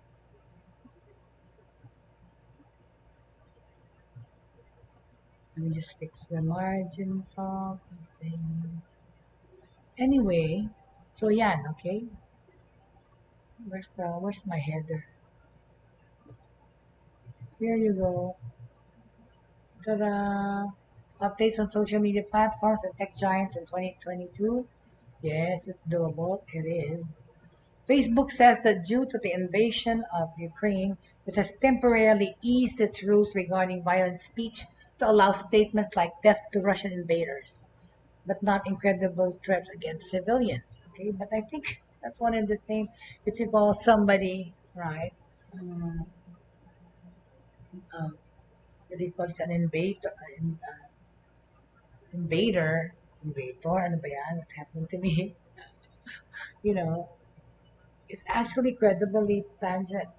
[SPEAKER 1] Let me just fix the margins of these things. Anyway, so yan, okay? Where's my header? Here you go. Ta-da! Updates on social media platforms and tech giants in 2022. Yes, it's doable. It is. Facebook says that due to the invasion of Ukraine, it has temporarily eased its rules regarding violent speech to allow statements like death to Russian invaders, but not incredible threats against civilians. Okay, but I think that's one and the same. If you call somebody, right, what do you call it, an invader, ano ba yan? What's happening to me? You know, it's actually credibly tangent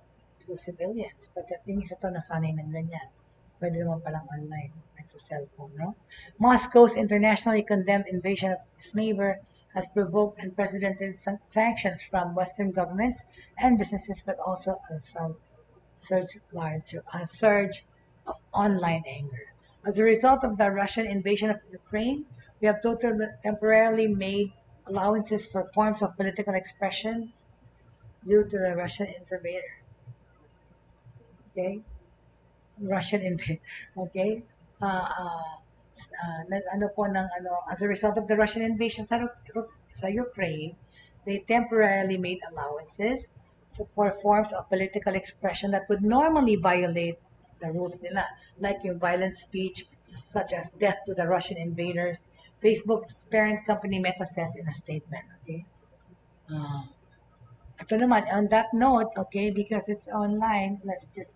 [SPEAKER 1] to civilians. But the thing is, ito nasanay ng ganyan. Pwede naman palang online, like sa cellphone, no? Moscow's internationally condemned invasion of its neighbor has provoked unprecedented sanctions from Western governments and businesses, but also some a surge of online anger. As a result of the Russian invasion of Ukraine, we have temporarily made allowances for forms of political expression due to the Russian invader. Okay? Russian invader. Okay? As a result of the Russian invasion sa Ukraine, they temporarily made allowances for forms of political expression that would normally violate the rules nila, like yung violent speech such as death to the Russian invaders. Facebook's parent company Meta says in a statement. Okay. Ito naman, on that note, okay, because it's online, let's just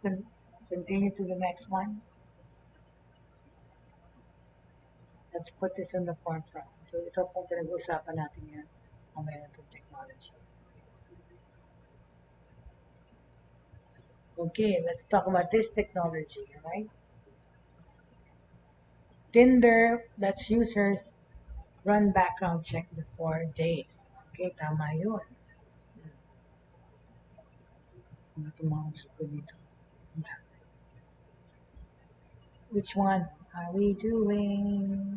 [SPEAKER 1] continue to the next one. Let's put this in the forefront. So ito pong pinag-usapan natin yan. Mamaya ng technology. Okay, let's talk about this technology, right? Tinder lets users run background check before dates. Okay, tama yun. Which one are we doing?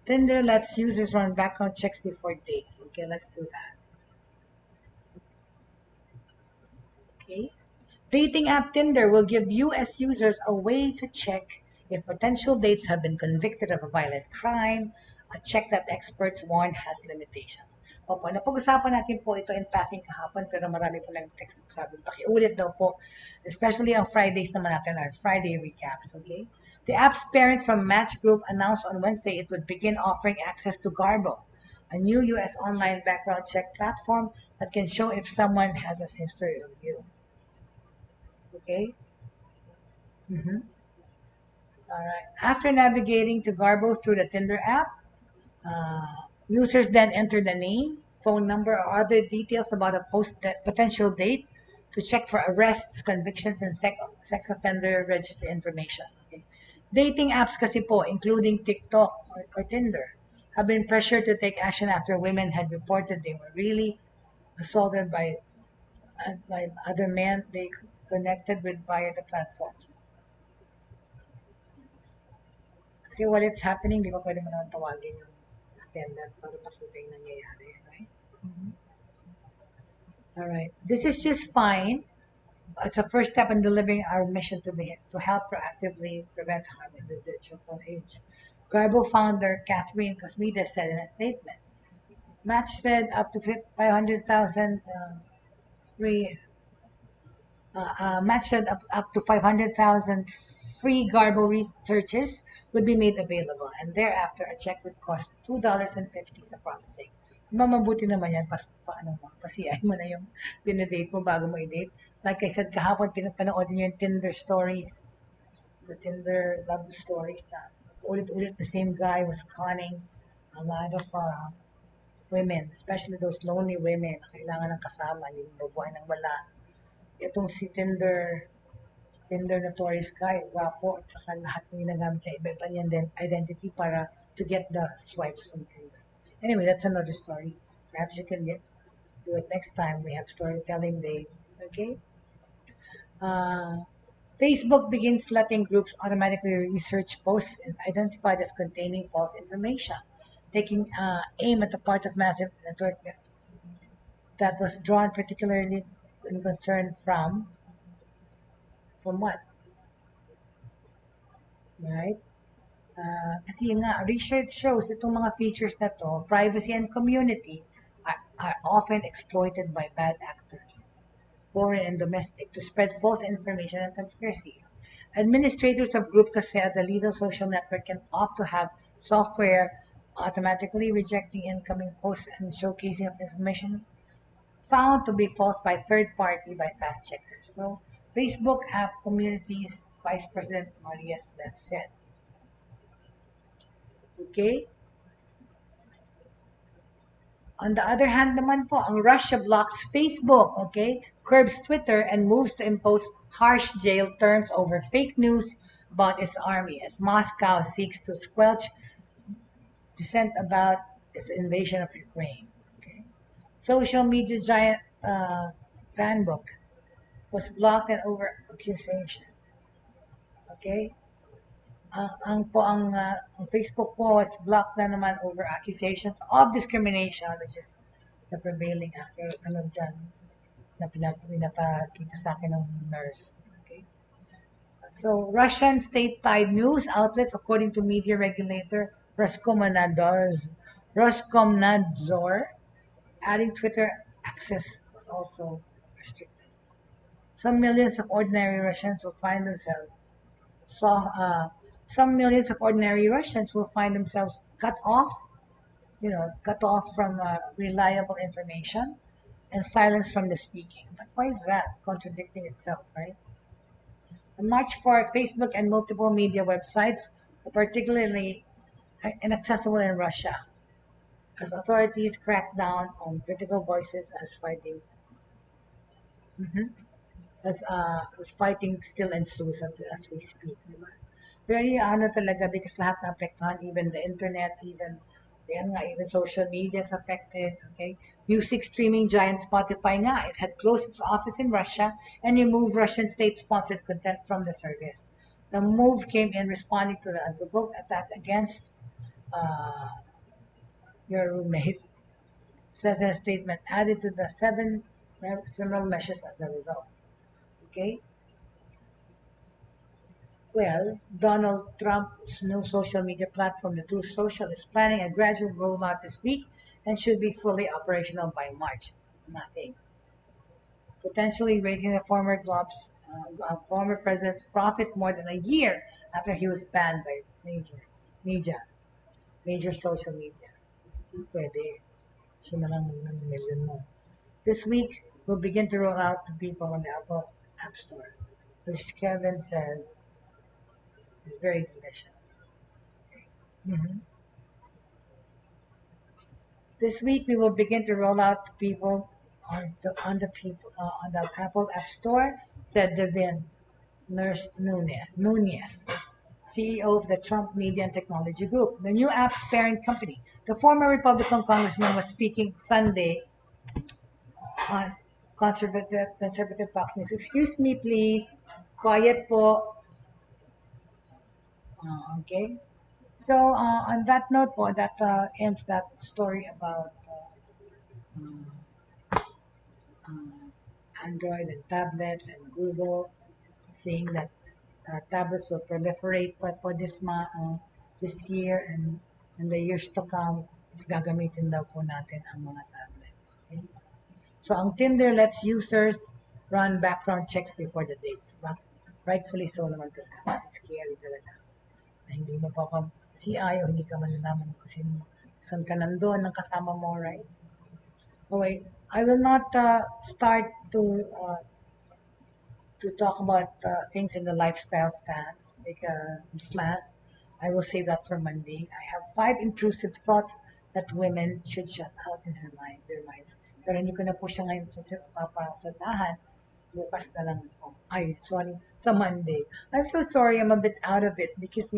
[SPEAKER 1] Tinder lets users run background checks before dates. Okay, let's do that. Okay. Dating app Tinder will give US users a way to check if potential dates have been convicted of a violent crime, a check that experts warn has limitations. Opo, napag-usapan natin po ito in passing kahapon pero marami po lang text sabi. Pakiulit daw po, especially on Fridays naman natin, our Friday recaps, okay? The app's parent from Match Group announced on Wednesday it would begin offering access to Garbo, a new U.S. online background check platform that can show if someone has a history of you. Okay? Mm-hmm. All right. After navigating to Garbo through the Tinder app, users then enter the name, phone number, or other details about a potential date to check for arrests, convictions, and sex offender register information. Okay? Dating apps kasi po, including TikTok or Tinder, have been pressured to take action after women had reported they were really assaulted by other men they connected with via the platforms. Kasi while it's happening, di ba pwede mo naman tawagin yung attendant para pakita yung nangyayari, right? Mm-hmm. All right. This is just fine. It's a first step in delivering our mission to help proactively prevent harm in the digital age. Garbo founder Catherine Cosmides said in a statement, Match said up to 500,000 free. Match said up to 500,000 free Garbo researches would be made available, and thereafter a check would cost $2.50 sa processing. Mabuti naman yan, pasiyay mo na yung dinedate mo bago mo i-date. Like I said kahapon, pinapanood niyo yung Tinder stories, the Tinder love stories na ulit-ulit the same guy was conning a lot of women, especially those lonely women na kailangan ng kasama, hindi mabuhay ng wala. Itong si Tinder notorious guy, gwapo, at saka lahat ng ginagamit sa iba-iba niyang identity para to get the swipes from Tinder. Anyway, that's another story. Perhaps you can do it next time. We have storytelling day. Okay? Facebook begins letting groups automatically research posts identified as containing false information, taking aim at the part of massive network that was drawn particularly in concern from what? Right? Kasi nga, research shows itong mga features na to, privacy and community, are often exploited by bad actors, foreign and domestic, to spread false information and conspiracies. Administrators of groups kasi at the legal social network can opt to have software automatically rejecting incoming posts and showcasing of information found to be false by third party by fast checkers. So, Facebook app communities Vice President Maria Smith said. Okay? On the other hand naman po, ang Russia blocks Facebook, okay? Curbs Twitter and moves to impose harsh jail terms over fake news about its army as Moscow seeks to squelch dissent about its invasion of Ukraine. Okay? Social media giant Fanbook was blocked and over accusation. Okay? Ang Facebook po was blocked na naman over accusations of discrimination, which is the prevailing na pinapakita sa akin ng nurse. Okay? So, Russian state-tied news outlets, according to media regulator Roskomnadzor, adding Twitter access was also restricted. Some millions of ordinary Russians will find themselves cut off from reliable information and silenced from the speaking. But why is that? Contradicting itself, right? On March 4, Facebook and multiple media websites were particularly inaccessible in Russia as authorities crack down on critical voices as fighting still ensues as we speak. Diba? Very talaga because lahat na apektuhan, even the internet, even social media is affected. Okay, music streaming giant Spotify nga, it had closed its office in Russia and removed Russian state-sponsored content from the service. The move came in responding to the unprovoked attack against your roommate, says in a statement, added to the several measures as a result. Okay. Well, Donald Trump's new social media platform, the Truth Social, is planning a gradual rollout this week and should be fully operational by March. Nothing. Potentially raising the former president's profit more than a year after he was banned by media, major social media. Pwede. Siya na lang ng million mo. This week, we'll begin to roll out to people on the Apple App Store, which Kevin said is very delicious. Mhm. This week, we will begin to roll out to people on the Apple App Store, said Devin Nunez, CEO of the Trump Media and Technology Group, the new app's parent company. The former Republican congressman was speaking Sunday on conservative Fox News. Excuse me, please. Quiet po. Okay. So on that note po, that ends that story about Android and tablets and Google saying that tablets will proliferate po this year and in the years to come, is gagamitin daw po natin ang mga tablet. Okay? So ang Tinder lets users run background checks before the dates. Rightfully so naman talaga. Kasi scary talaga. Na hindi mo CI o hindi ka malalaman kung saan ka nandun ng kasama mo, right? Okay, I will not start to talk about things in the lifestyle slant. I will save that for Monday. I have 5 intrusive thoughts that women should shut out in their minds. Pero hindi ko na po siya ngayon papasadahan. Bukas na lang po. Ay, sorry, sa Monday. I'm so sorry, I'm a bit out of it because,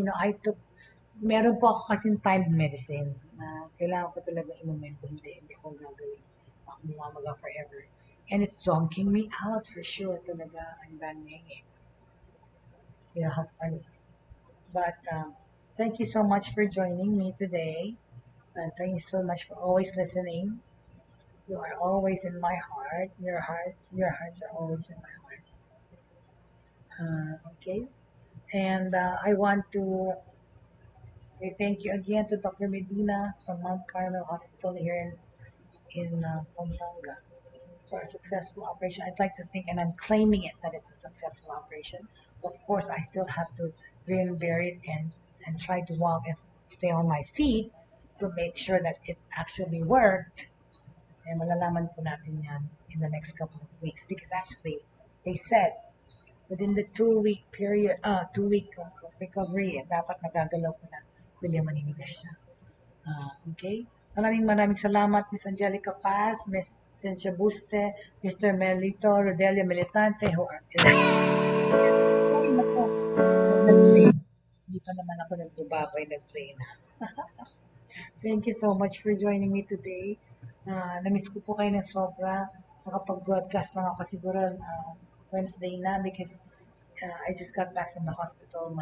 [SPEAKER 1] meron po ako kasing timed medicine na kailangan ko talaga inumin. Hindi ako gagawin. Ako mamaga forever. And it's zonking me out for sure talaga. Ang banging eh. How funny. But thank you so much for joining me today. And thank you so much for always listening. You are always in my heart. Your hearts are always in my heart. Okay. And I want to say thank you again to Dr. Medina from Mount Carmel Hospital here in Pampanga for a successful operation. I'd like to think, and I'm claiming it, that it's a successful operation. Of course, I still have to grin, bear it, and try to walk and stay on my feet to make sure that it actually worked. And malalaman po natin yan in the next couple of weeks because actually, they said within the 2-week period, 2-week recovery, dapat nagagalaw ko na hindi maninigas siya. Okay? Maraming salamat, Miss Angelica Paz, Miss Cynthia Buste, Mr. Melito, Rodelia Militante, who are sorry na po, nag-play. Hindi pa naman ako nagbababay, nag-play na. Thank you so much for joining me today. Namiss ko po kayo ng sobra. Nakapag-broadcast lang ako siguro Wednesday na because I just got back from the hospital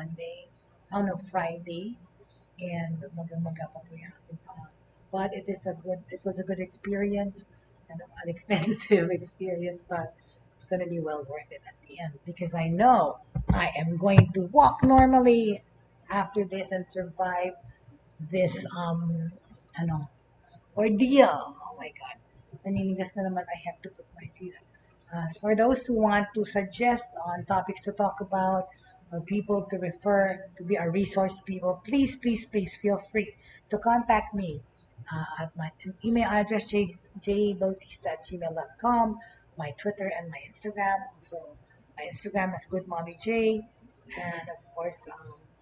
[SPEAKER 1] Friday. And maga pa po yan. But it was a good experience, an expensive experience, but it's going to be well worth it at the end because I know I am going to walk normally after this and survive this ordeal. Oh my God. Naninigas na naman. I have to put my feet up. For those who want to suggest on topics to talk about or people to refer to be our resource people, please feel free to contact me at my email address jbautista@gmail.com, my Twitter and my Instagram. Also, my Instagram is goodmommyj, and of course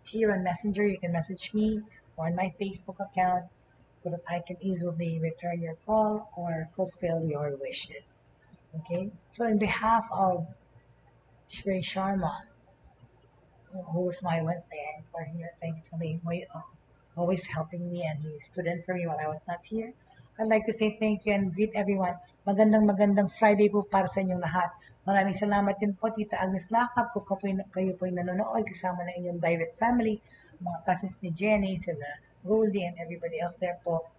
[SPEAKER 1] here on Messenger you can message me or on my Facebook account so that I can easily return your call or fulfill your wishes. Okay, so in behalf of Shri Sharma, who is my Wednesday anchor here, thank you for being always helping me, and he stood in for me while I was not here. I'd like to say thank you and greet everyone. Magandang Friday po para sa inyong lahat. Maraming salamat din po, Tita Agnes Lakap, kung kayo po nanonood kasama na inyong direct family, mga cousins ni Jenny, sila Goldie, and everybody else there po.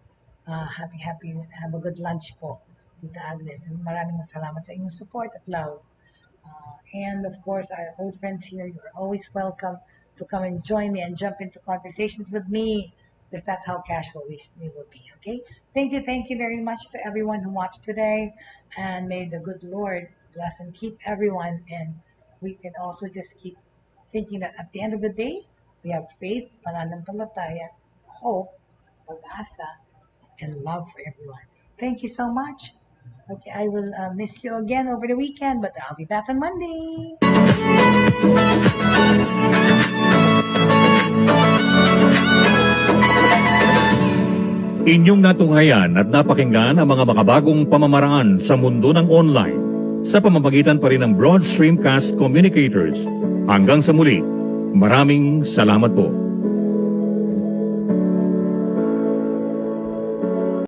[SPEAKER 1] Happy, have a good lunch po, Tita Agnes. And maraming salamat sa inyong support at love. And of course, our old friends here, you're always welcome to come and join me and jump into conversations with me because that's how casual we will be, okay? Thank you very much to everyone who watched today, and may the good Lord bless and keep everyone. And we can also just keep thinking that at the end of the day, We have faith, pananampalataya, hope, pag-asa, and love for everyone. Thank you so much. Okay, I will miss you again over the weekend, but I'll be back on Monday.
[SPEAKER 2] Inyong natunghayan at napakinggan ang mga makabagong pamamaraan sa mundo ng online sa pamamagitan pa rin ng Broad Stream Cast Communicators. Hanggang sa muli, maraming salamat po.